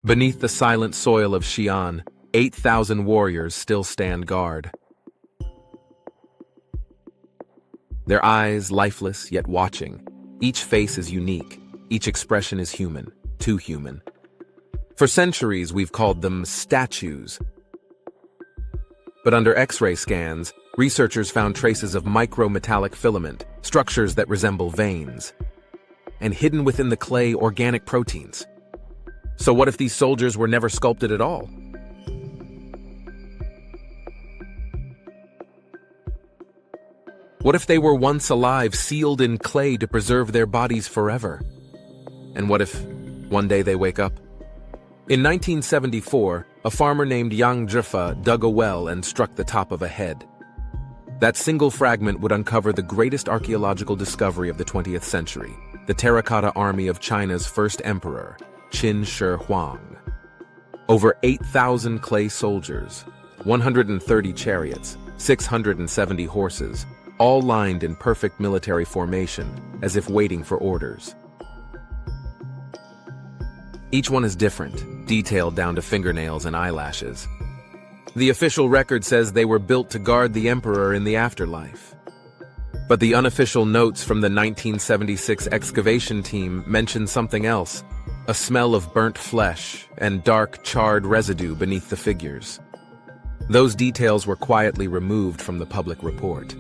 Beneath the silent soil of Xi'an, 8,000 warriors still stand guard. Their eyes lifeless yet watching. Each face is unique. Each expression is human, too human. For centuries, we've called them statues. But under X-ray scans, researchers found traces of micrometallic filament, structures that resemble veins, and hidden within the clay, organic proteins. So what if these soldiers were never sculpted at all? What if they were once alive, sealed in clay to preserve their bodies forever? And what if one day they wake up? In 1974, a farmer named Yang Zhifa dug a well and struck the top of a head. That single fragment would uncover the greatest archaeological discovery of the 20th century, the Terracotta Army of China's first emperor, Qin Shi Huang. Over 8,000 clay soldiers, 130 chariots, 670 horses, all lined in perfect military formation, as if waiting for orders. Each one is different, detailed down to fingernails and eyelashes. The official record says they were built to guard the emperor in the afterlife. But the unofficial notes from the 1976 excavation team mention something else, a smell of burnt flesh and dark, charred residue beneath the figures. Those details were quietly removed from the public report.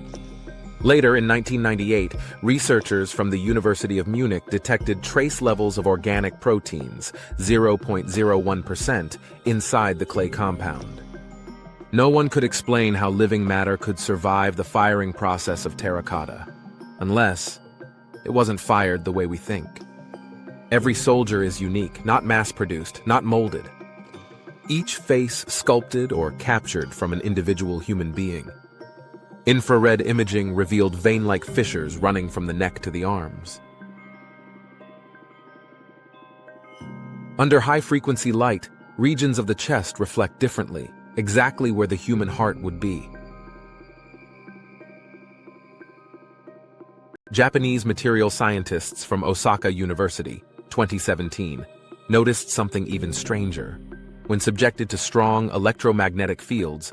Later, in 1998, researchers from the University of Munich detected trace levels of organic proteins, 0.01%, inside the clay compound. No one could explain how living matter could survive the firing process of terracotta, unless it wasn't fired the way we think. Every soldier is unique, not mass-produced, not molded. Each face sculpted or captured from an individual human being. Infrared imaging revealed vein-like fissures running from the neck to the arms. Under high-frequency light, regions of the chest reflect differently, exactly where the human heart would be. Japanese material scientists from Osaka University, 2017, noticed something even stranger. When subjected to strong electromagnetic fields,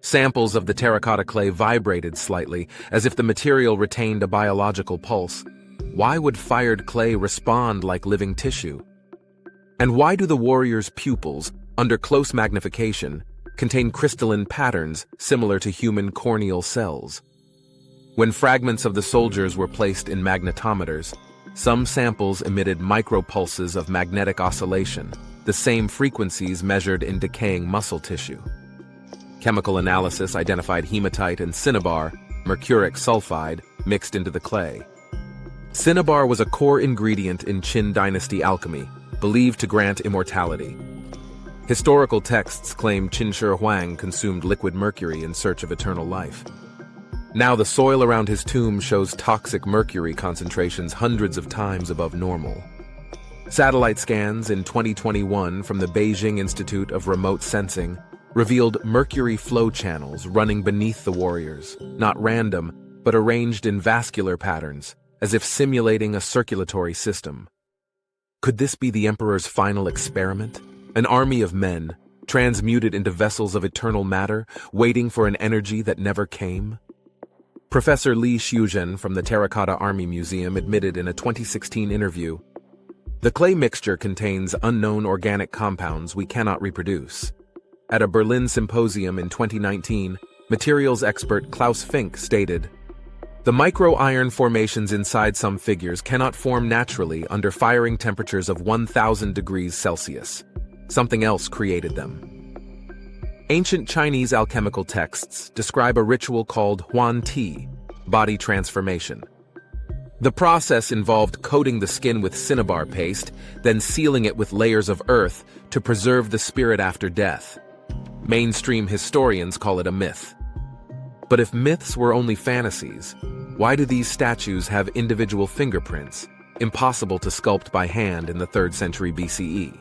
samples of the terracotta clay vibrated slightly, as if the material retained a biological pulse. Why would fired clay respond like living tissue? And why do the warriors' pupils, under close magnification, contain crystalline patterns similar to human corneal cells? When fragments of the soldiers were placed in magnetometers, some samples emitted micropulses of magnetic oscillation, the same frequencies measured in decaying muscle tissue. Chemical analysis identified hematite and cinnabar, mercuric sulfide, mixed into the clay. Cinnabar was a core ingredient in Qin dynasty alchemy, believed to grant immortality. Historical texts claim Qin Shi Huang consumed liquid mercury in search of eternal life. Now the soil around his tomb shows toxic mercury concentrations hundreds of times above normal. Satellite scans in 2021 from the Beijing Institute of Remote Sensing revealed mercury flow channels running beneath the warriors, not random, but arranged in vascular patterns, as if simulating a circulatory system. Could this be the emperor's final experiment? An army of men, transmuted into vessels of eternal matter, waiting for an energy that never came? Professor Li Shuzhen from the Terracotta Army Museum admitted in a 2016 interview, "The clay mixture contains unknown organic compounds we cannot reproduce." At a Berlin symposium in 2019, materials expert Klaus Fink stated, "The micro-iron formations inside some figures cannot form naturally under firing temperatures of 1,000 degrees Celsius. Something else created them." Ancient Chinese alchemical texts describe a ritual called Huan Ti, body transformation. The process involved coating the skin with cinnabar paste, then sealing it with layers of earth to preserve the spirit after death. Mainstream historians call it a myth. But if myths were only fantasies, why do these statues have individual fingerprints, impossible to sculpt by hand in the 3rd century BCE?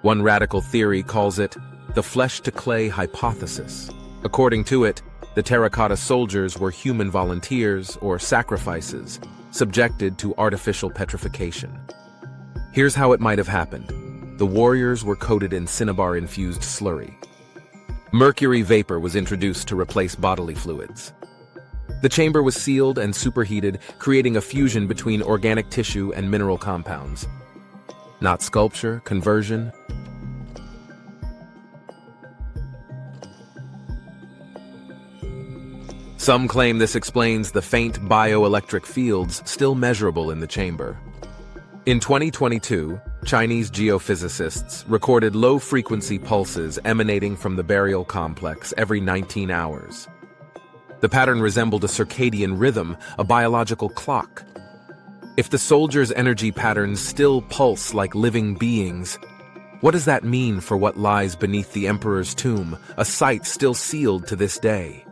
One radical theory calls it the flesh-to-clay hypothesis. According to it, the terracotta soldiers were human volunteers or sacrifices, subjected to artificial petrification. Here's how it might have happened. the warriors were coated in cinnabar-infused slurry. Mercury vapor was introduced to replace bodily fluids. The chamber was sealed and superheated, creating a fusion between organic tissue and mineral compounds. Not sculpture, conversion. Some claim this explains the faint bioelectric fields still measurable in the chamber. In 2022, Chinese geophysicists recorded low-frequency pulses emanating from the burial complex every 19 hours. The pattern resembled a circadian rhythm, a biological clock. If the soldiers' energy patterns still pulse like living beings, what does that mean for what lies beneath the emperor's tomb, a site still sealed to this day?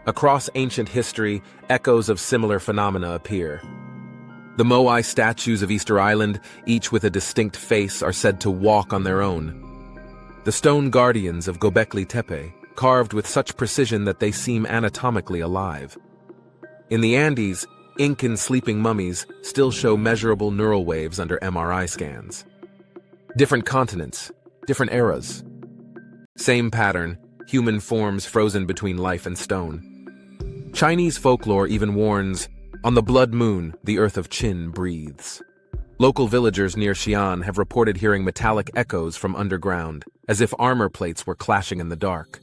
Across ancient history, echoes of similar phenomena appear. The Moai statues of Easter Island, each with a distinct face, are said to walk on their own. The stone guardians of Göbekli Tepe, carved with such precision that they seem anatomically alive. In the Andes, Incan sleeping mummies still show measurable neural waves under MRI scans. Different continents, different eras. Same pattern, human forms frozen between life and stone. Chinese folklore even warns, on the blood moon, the earth of Qin breathes. Local villagers near Xi'an have reported hearing metallic echoes from underground, as if armor plates were clashing in the dark.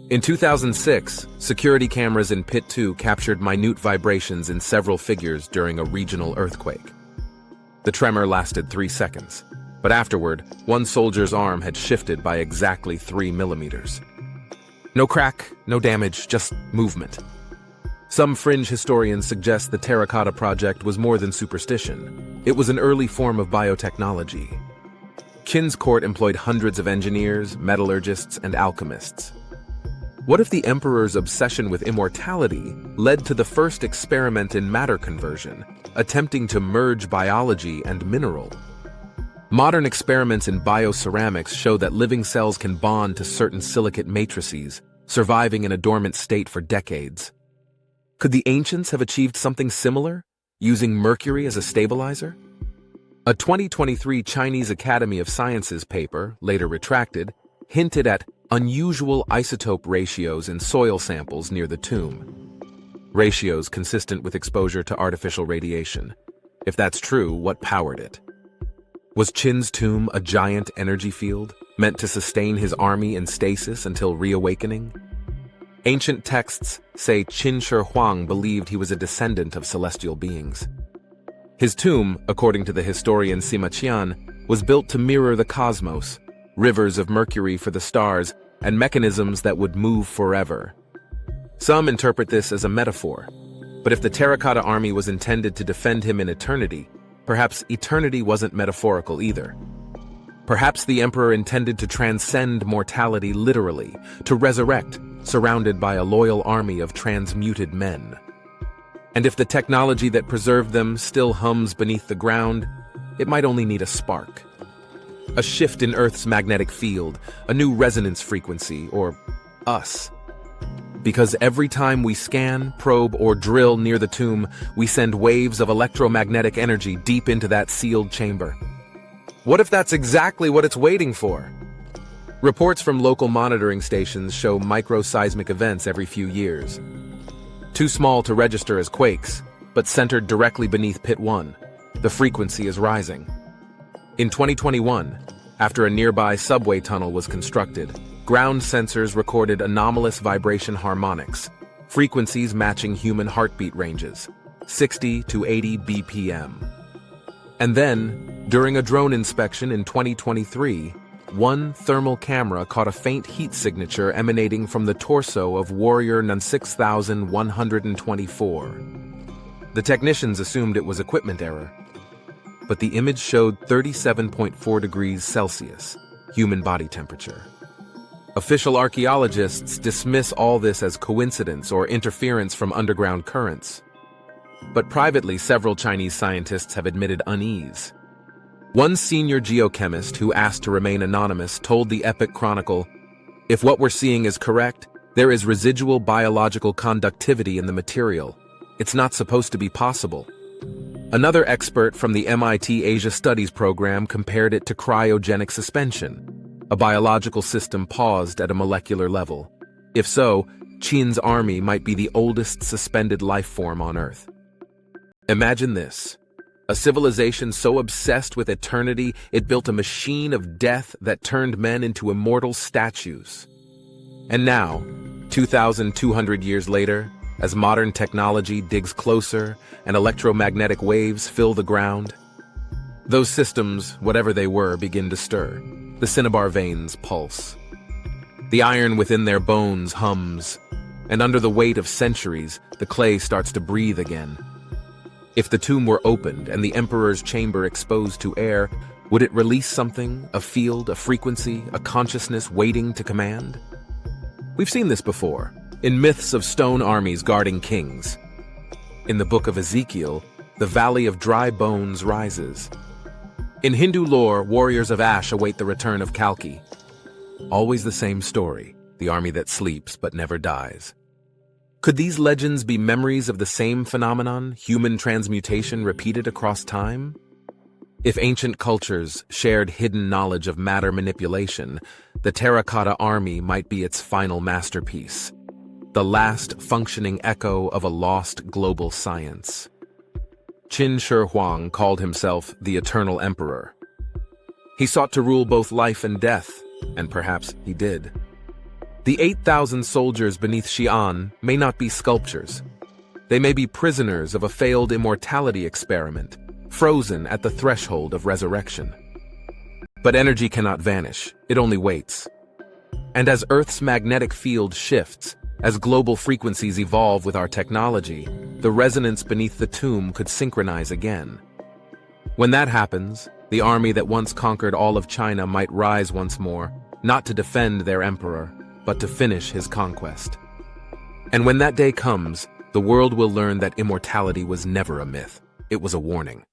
In 2006, security cameras in Pit 2 captured minute vibrations in several figures during a regional earthquake. The tremor lasted 3 seconds, but afterward, one soldier's arm had shifted by exactly 3 millimeters. No crack, no damage, just movement. Some fringe historians suggest the Terracotta Project was more than superstition. It was an early form of biotechnology. Qin's court employed hundreds of engineers, metallurgists, and alchemists. What if the emperor's obsession with immortality led to the first experiment in matter conversion, attempting to merge biology and mineral? Modern experiments in bioceramics show that living cells can bond to certain silicate matrices, surviving in a dormant state for decades. Could the ancients have achieved something similar, using mercury as a stabilizer? A 2023 Chinese Academy of Sciences paper, later retracted, hinted at unusual isotope ratios in soil samples near the tomb. Ratios consistent with exposure to artificial radiation. If that's true, what powered it? Was Qin's tomb a giant energy field, meant to sustain his army in stasis until reawakening? Ancient texts say Qin Shi Huang believed he was a descendant of celestial beings. His tomb, according to the historian Sima Qian, was built to mirror the cosmos, rivers of mercury for the stars, and mechanisms that would move forever. Some interpret this as a metaphor, but if the Terracotta Army was intended to defend him in eternity, perhaps eternity wasn't metaphorical either. Perhaps the emperor intended to transcend mortality literally, to resurrect, surrounded by a loyal army of transmuted men. And if the technology that preserved them still hums beneath the ground, it might only need a spark. A shift in Earth's magnetic field, a new resonance frequency, or us. Because every time we scan, probe, or drill near the tomb, we send waves of electromagnetic energy deep into that sealed chamber. What if that's exactly what it's waiting for? Reports from local monitoring stations show microseismic events every few years. Too small to register as quakes, but centered directly beneath Pit 1, the frequency is rising. In 2021, after a nearby subway tunnel was constructed, ground sensors recorded anomalous vibration harmonics, frequencies matching human heartbeat ranges, 60 to 80 BPM. And then, during a drone inspection in 2023, one thermal camera caught a faint heat signature emanating from the torso of warrior Nun 6124. The technicians assumed it was equipment error, but the image showed 37.4 degrees Celsius, human body temperature. Official archaeologists dismiss all this as coincidence or interference from underground currents. But privately, several Chinese scientists have admitted unease. One senior geochemist who asked to remain anonymous told the Epic Chronicle, "If what we're seeing is correct, there is residual biological conductivity in the material. It's not supposed to be possible." Another expert from the MIT Asia Studies program compared it to cryogenic suspension, a biological system paused at a molecular level. If so, Qin's army might be the oldest suspended life form on Earth. Imagine this. A civilization so obsessed with eternity, it built a machine of death that turned men into immortal statues. And now, 2,200 years later, as modern technology digs closer and electromagnetic waves fill the ground, those systems, whatever they were, begin to stir. The cinnabar veins pulse. The iron within their bones hums, and under the weight of centuries, the clay starts to breathe again. If the tomb were opened and the emperor's chamber exposed to air, would it release something, a field, a frequency, a consciousness waiting to command? We've seen this before, in myths of stone armies guarding kings. In the book of Ezekiel, the Valley of Dry Bones rises. In Hindu lore, warriors of ash await the return of Kalki. Always the same story, the army that sleeps but never dies. Could these legends be memories of the same phenomenon, human transmutation repeated across time? If ancient cultures shared hidden knowledge of matter manipulation, the Terracotta Army might be its final masterpiece, the last functioning echo of a lost global science. Qin Shi Huang called himself the Eternal Emperor. He sought to rule both life and death, and perhaps he did. The 8,000 soldiers beneath Xi'an may not be sculptures. They may be prisoners of a failed immortality experiment, frozen at the threshold of resurrection. But energy cannot vanish, it only waits. And as Earth's magnetic field shifts, as global frequencies evolve with our technology, the resonance beneath the tomb could synchronize again. When that happens, the army that once conquered all of China might rise once more, not to defend their emperor, but to finish his conquest. And when that day comes, the world will learn that immortality was never a myth, it was a warning.